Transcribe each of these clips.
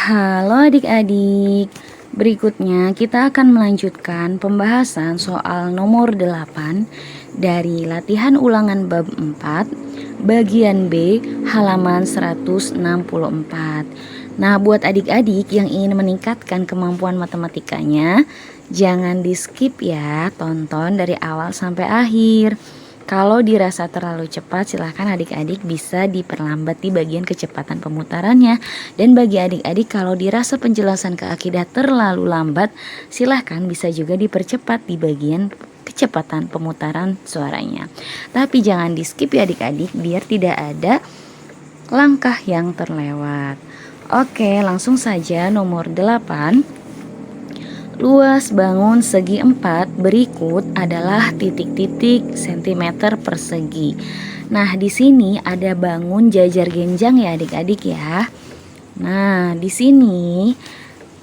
Halo adik-adik, berikutnya kita akan melanjutkan pembahasan soal nomor 8 dari latihan ulangan bab 4 bagian B halaman 164. Nah, buat adik-adik yang ingin meningkatkan kemampuan matematikanya, jangan di skip ya, tonton dari awal sampai akhir. Kalau dirasa terlalu cepat, silahkan adik-adik bisa diperlambat di bagian kecepatan pemutarannya. Dan bagi adik-adik kalau dirasa penjelasan keakidah terlalu lambat, silahkan bisa juga dipercepat di bagian kecepatan pemutaran suaranya. Tapi jangan di skip ya adik-adik, biar tidak ada langkah yang terlewat. Oke, langsung saja nomor 8. Luas bangun segi 4 berikut adalah titik-titik sentimeter persegi. Nah, di sini ada bangun jajar genjang ya adik-adik ya. Nah, di sini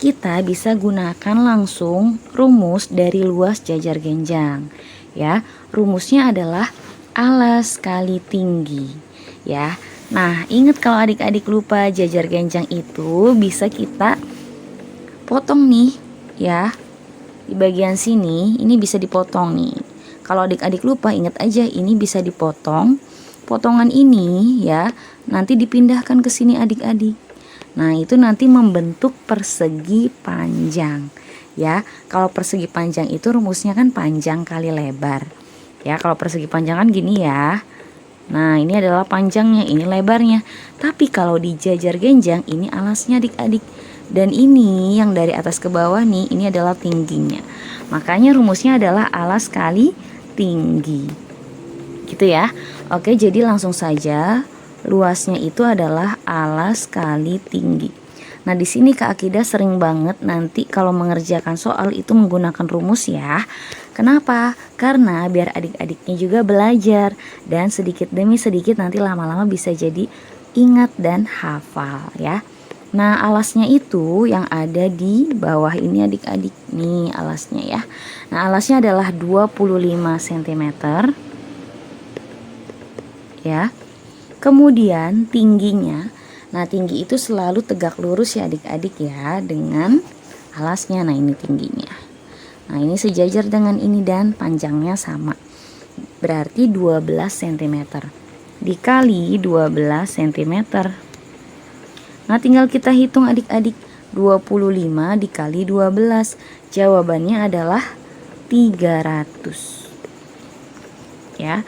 kita bisa gunakan langsung rumus dari luas jajar genjang. Ya, rumusnya adalah alas kali tinggi. Ya. Nah, ingat kalau adik-adik lupa jajar genjang itu bisa kita potong nih. Ya, di bagian sini ini bisa dipotong nih. Kalau adik-adik lupa, ingat aja ini bisa dipotong. Potongan ini ya nanti dipindahkan ke sini adik-adik. Nah, itu nanti membentuk persegi panjang. Ya, kalau persegi panjang itu rumusnya kan panjang kali lebar. Ya, kalau persegi panjang kan gini ya. Nah, ini adalah panjangnya, ini lebarnya. Tapi kalau di jajar genjang ini alasnya adik-adik. Dan ini yang dari atas ke bawah nih, ini adalah tingginya. Makanya rumusnya adalah alas kali tinggi. Gitu ya. Oke, jadi langsung saja luasnya itu adalah alas kali tinggi. Nah, di sini Kak Akidah sering banget nanti kalau mengerjakan soal itu menggunakan rumus ya. Kenapa? Karena biar adik-adiknya juga belajar dan sedikit demi sedikit nanti lama-lama bisa jadi ingat dan hafal ya. Nah, alasnya itu yang ada di bawah ini adik-adik. Nih alasnya ya. Nah, alasnya adalah 25 cm. Ya. Kemudian tingginya. Nah, tinggi itu selalu tegak lurus ya adik-adik ya dengan alasnya. Nah, ini tingginya. Nah, ini sejajar dengan ini dan panjangnya sama. Berarti 12 cm. Dikali 12 cm. Nah, tinggal kita hitung adik-adik. 25 dikali 12. Jawabannya adalah 300. Ya.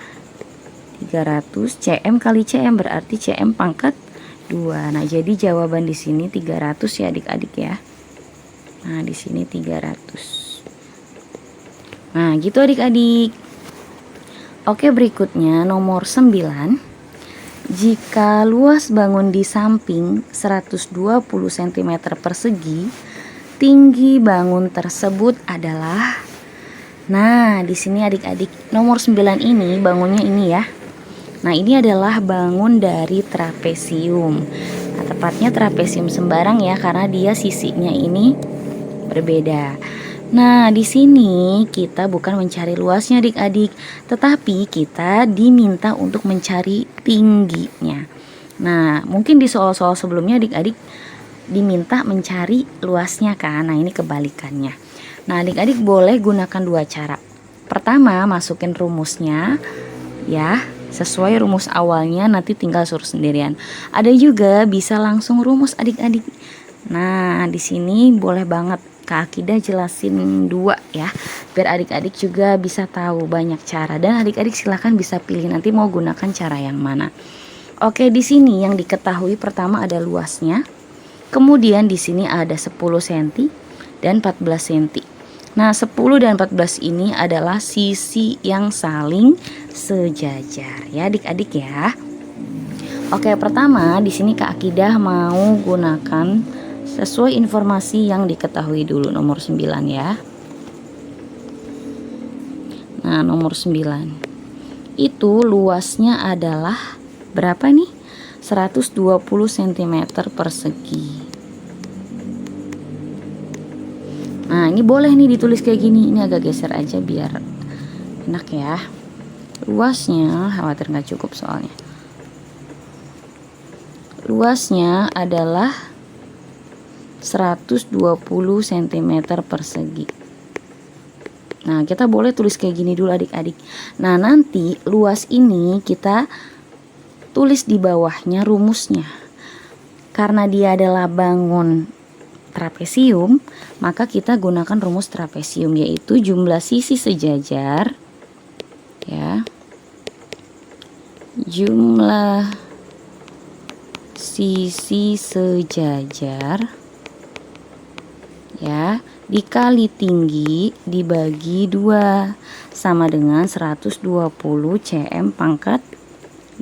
300 cm kali cm berarti cm pangkat 2. Nah, jadi jawaban di sini 300 ya adik-adik ya. Nah, di sini 300. Nah, gitu adik-adik. Oke, berikutnya nomor 9. Jika luas bangun di samping 120 cm persegi, tinggi bangun tersebut adalah. Nah, di sini adik-adik nomor 9 ini bangunnya ini ya. Nah, ini adalah bangun dari trapesium. Nah, tepatnya trapesium sembarang ya karena dia sisinya ini berbeda. Nah, di sini kita bukan mencari luasnya adik-adik, tetapi kita diminta untuk mencari tingginya. Nah, mungkin di soal-soal sebelumnya adik-adik diminta mencari luasnya kan. Nah, ini kebalikannya. Nah, adik-adik boleh gunakan dua cara. Pertama, masukin rumusnya ya, sesuai rumus awalnya, nanti tinggal suruh sendirian. Ada juga bisa langsung rumus adik-adik. Nah, di sini boleh banget Kak Akidah jelasin dua ya, biar adik-adik juga bisa tahu banyak cara dan adik-adik silahkan bisa pilih nanti mau gunakan cara yang mana. Oke, di sini yang diketahui pertama ada luasnya. Kemudian di sini ada 10 cm dan 14 cm. Nah, 10 dan 14 ini adalah sisi yang saling sejajar ya adik-adik ya. Oke, pertama di sini Kak Akidah mau gunakan sesuai informasi yang diketahui dulu nomor 9 ya. Nah, nomor 9 itu luasnya adalah berapa nih? 120 cm persegi. Nah, ini boleh nih ditulis kayak gini. Ini agak geser aja biar enak ya. Luasnya khawatir nggak cukup soalnya. Luasnya adalah 120 cm persegi. Nah, kita boleh tulis kayak gini dulu adik-adik. Nah, nanti luas ini kita tulis di bawahnya rumusnya. Karena dia adalah bangun trapesium, maka kita gunakan rumus trapesium, yaitu jumlah sisi sejajar, ya, jumlah sisi sejajar, ya, dikali tinggi dibagi 2 sama dengan 120 cm pangkat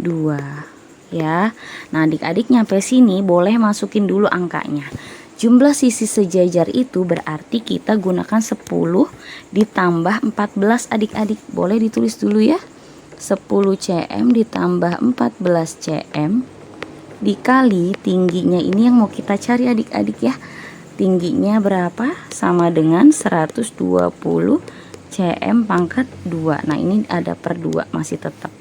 2, ya. Nah, adik-adik nyampe sini boleh masukin dulu angkanya. Jumlah sisi sejajar itu berarti kita gunakan 10 ditambah 14 adik-adik. Boleh ditulis dulu ya. 10 cm ditambah 14 cm dikali tingginya, ini yang mau kita cari adik-adik ya. Tingginya berapa? Sama dengan 120 cm pangkat 2. Nah, ini ada per 2 masih tetap.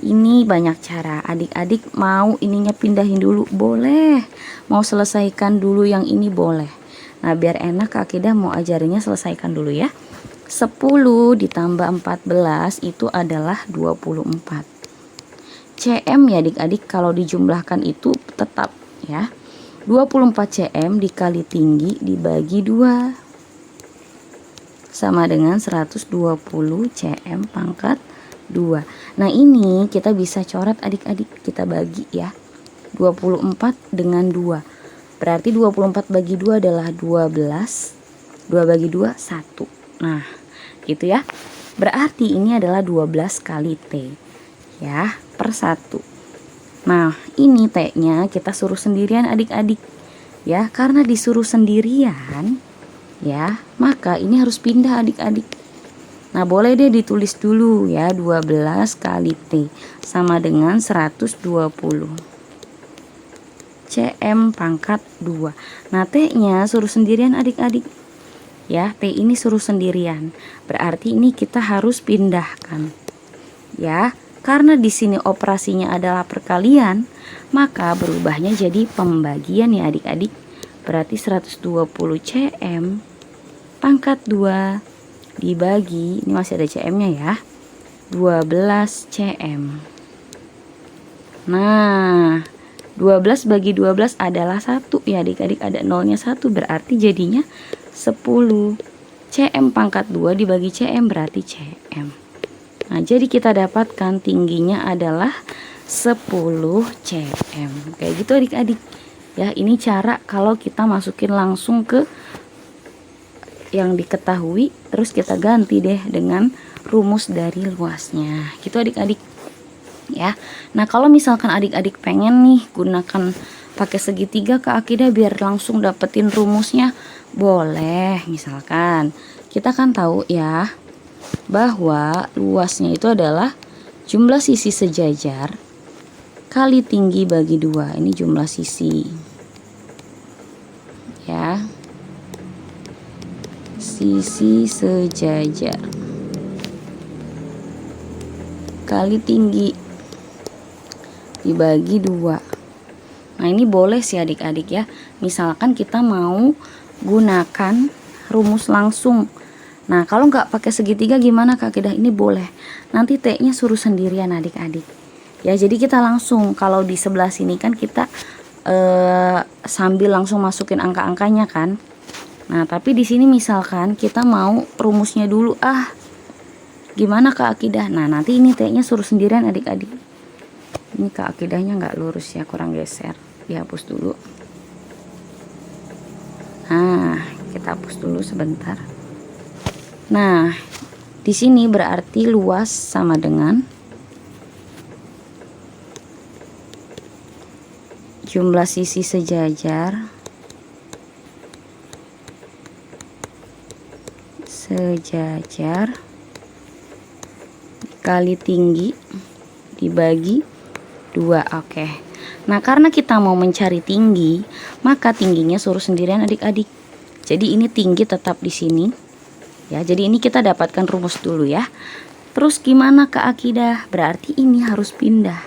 Ini banyak cara. Adik-adik mau ininya pindahin dulu boleh. Mau selesaikan dulu yang ini boleh. Nah, biar enak Kak Akidah mau ajarinya selesaikan dulu ya. 10 ditambah 14 itu adalah 24 cm ya adik-adik. Kalau dijumlahkan itu tetap ya. 24 cm dikali tinggi dibagi 2 sama dengan 120 cm pangkat 2. Nah, ini kita bisa coret adik-adik, kita bagi ya. 24 dengan 2. Berarti 24 bagi 2 adalah 12. 2 bagi 2 1. Nah, gitu ya. Berarti ini adalah 12 kali T ya, per 1. Nah, ini T-nya kita suruh sendirian adik-adik. Ya, karena disuruh sendirian ya, maka ini harus pindah adik-adik. Nah, boleh deh ditulis dulu ya, 12 kali T sama dengan 120 cm pangkat 2. Nah, T-nya suruh sendirian adik-adik. Ya, T ini suruh sendirian. Berarti ini kita harus pindahkan. Ya, karena di sini operasinya adalah perkalian, maka berubahnya jadi pembagian ya adik-adik. Berarti 120 cm pangkat 2 dibagi, ini masih ada cm-nya ya, 12 cm. Nah, 12 bagi 12 adalah 1 ya adik-adik, ada nolnya 1, berarti jadinya 10 cm pangkat 2 dibagi cm berarti cm. Nah, jadi kita dapatkan tingginya adalah 10 cm. Kayak gitu adik-adik. Ya, ini cara kalau kita masukin langsung ke yang diketahui, terus kita ganti deh dengan rumus dari luasnya. Gitu adik-adik. Ya. Nah, kalau misalkan adik-adik pengen nih gunakan pakai segitiga Kak Akidah biar langsung dapetin rumusnya, boleh. Misalkan kita kan tahu ya bahwa luasnya itu adalah jumlah sisi sejajar kali tinggi bagi 2. Ini jumlah sisi ya, sisi sejajar kali tinggi dibagi 2. Nah, ini boleh sih adik-adik ya. Misalkan kita mau gunakan rumus langsung. Nah, kalau nggak pakai segitiga gimana Kak Akidah? Ini boleh. Nanti T-nya suruh sendirian adik-adik. Ya, jadi kita langsung, kalau di sebelah sini kan kita sambil langsung masukin angka-angkanya kan. Nah, tapi di sini misalkan kita mau rumusnya dulu. Gimana Kak Akidah? Nah, nanti ini T-nya suruh sendirian adik-adik. Ini Kak Akidahnya nggak lurus ya, kurang geser. Dihapus dulu. Nah, kita hapus dulu sebentar. Nah, di sini berarti luas sama dengan jumlah sisi sejajar kali tinggi dibagi 2. Oke. Nah, karena kita mau mencari tinggi, maka tingginya suruh sendirian adik-adik. Jadi ini tinggi tetap di sini. Ya, jadi ini kita dapatkan rumus dulu ya. Terus gimana Kak Akidah? Berarti ini harus pindah.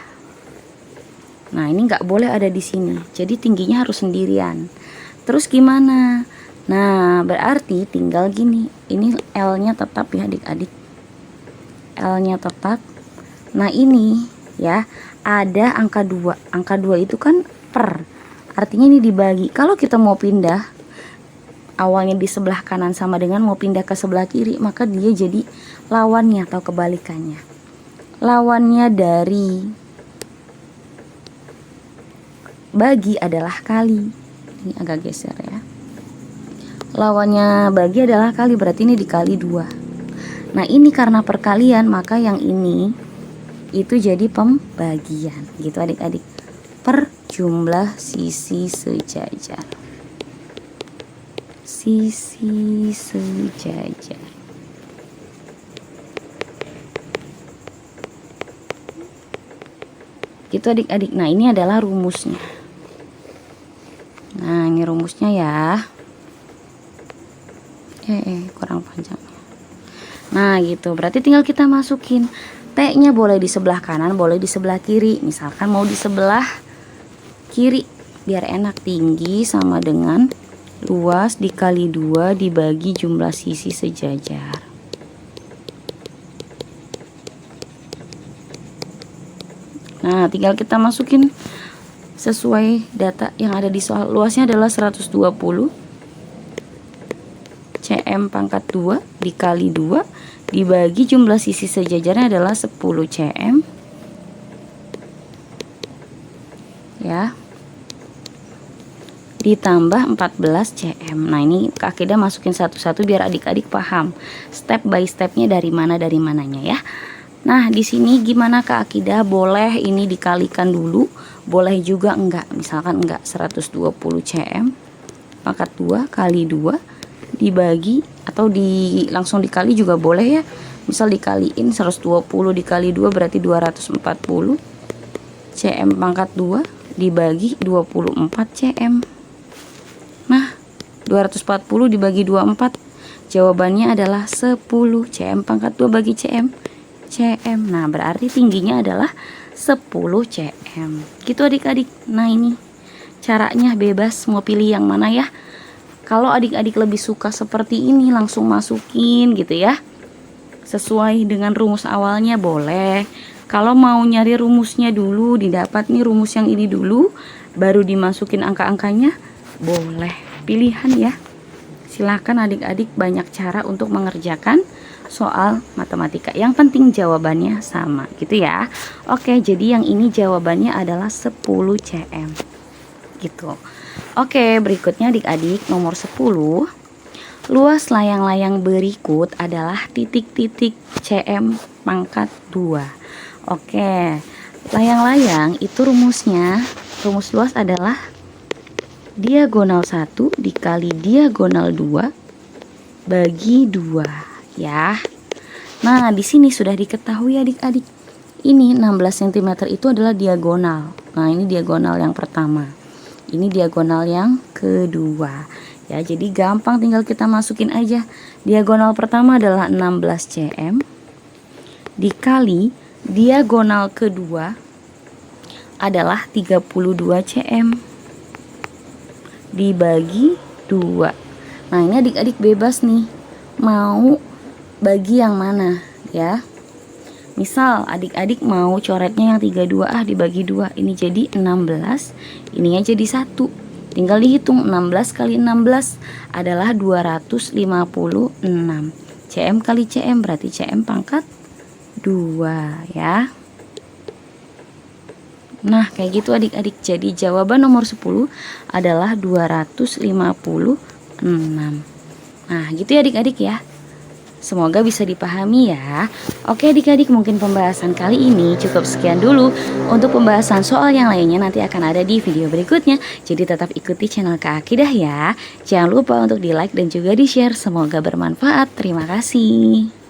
Nah, ini nggak boleh ada di sini. Jadi tingginya harus sendirian. Terus gimana? Nah, berarti tinggal gini. Ini L-nya tetap ya adik-adik. L-nya tetap. Nah, ini ya, ada angka 2. Angka 2 itu kan per. Artinya ini dibagi. Kalau kita mau pindah, awalnya di sebelah kanan sama dengan mau pindah ke sebelah kiri, maka dia jadi lawannya atau kebalikannya. Lawannya dari bagi adalah kali. Ini agak geser ya. Lawannya bagi adalah kali, berarti ini dikali 2. Nah, ini karena perkalian, maka yang ini itu jadi pembagian. Gitu adik-adik. Per jumlah sisi sejajar. Sisi sejajar. Gitu adik-adik. Nah, ini adalah rumusnya. Nah, ini rumusnya ya. Kurang panjang. Nah, gitu. Berarti tinggal kita masukin. T-nya boleh di sebelah kanan, boleh di sebelah kiri. Misalkan mau di sebelah kiri, biar enak. Tinggi sama dengan luas dikali 2 dibagi jumlah sisi sejajar. Nah, tinggal kita masukin sesuai data yang ada di soal. Luasnya adalah 120 cm pangkat 2 dikali 2 dibagi jumlah sisi sejajarnya adalah 10 cm ya, ditambah 14 cm. Nah, ini Kak Akidah masukin satu-satu biar adik-adik paham step by stepnya dari mananya ya. Nah, di sini gimana Kak Akidah? Boleh ini dikalikan dulu, boleh juga enggak. Misalkan enggak, 120 cm pangkat 2 kali 2 dibagi atau langsung dikali juga boleh ya. Misal dikaliin 120 dikali 2 berarti 240 cm pangkat 2 dibagi 24 cm. Nah, 240 dibagi 24, jawabannya adalah 10 cm pangkat 2 bagi cm. Nah, berarti tingginya adalah 10 cm. Gitu adik-adik. Nah, ini caranya bebas mau pilih yang mana ya. Kalau adik-adik lebih suka seperti ini, langsung masukin gitu ya. Sesuai dengan rumus awalnya boleh. Kalau mau nyari rumusnya dulu, didapat nih rumus yang ini dulu, baru dimasukin angka-angkanya, boleh. Pilihan ya. Silahkan adik-adik, banyak cara untuk mengerjakan soal matematika. Yang penting jawabannya sama gitu ya. Oke, jadi yang ini jawabannya adalah 10 cm. Gitu. Oke, berikutnya adik-adik nomor 10. Luas layang-layang berikut adalah titik-titik cm pangkat 2. Oke, layang-layang itu rumusnya, rumus luas adalah diagonal 1 dikali diagonal 2 bagi 2 ya. Nah, di sini sudah diketahui adik-adik. Ini 16 cm itu adalah diagonal. Nah, ini diagonal yang pertama. Ini diagonal yang kedua. Ya, jadi gampang tinggal kita masukin aja. Diagonal pertama adalah 16 cm dikali diagonal kedua adalah 32 cm dibagi 2. Nah, ini adik-adik bebas nih. Mau bagi yang mana ya. Misal adik-adik mau coretnya yang 32 dibagi 2. Ini jadi 16, ininya jadi 1. Tinggal dihitung 16 kali 16 adalah 256. cm kali cm berarti cm pangkat 2 ya. Nah, kayak gitu adik-adik. Jadi jawaban nomor 10 adalah 256. Nah, gitu ya adik-adik ya. Semoga bisa dipahami ya. Oke adik-adik, mungkin pembahasan kali ini cukup sekian dulu. Untuk pembahasan soal yang lainnya nanti akan ada di video berikutnya. Jadi tetap ikuti channel Kak Akidah ya. Jangan lupa untuk di like dan juga di share. Semoga bermanfaat. Terima kasih.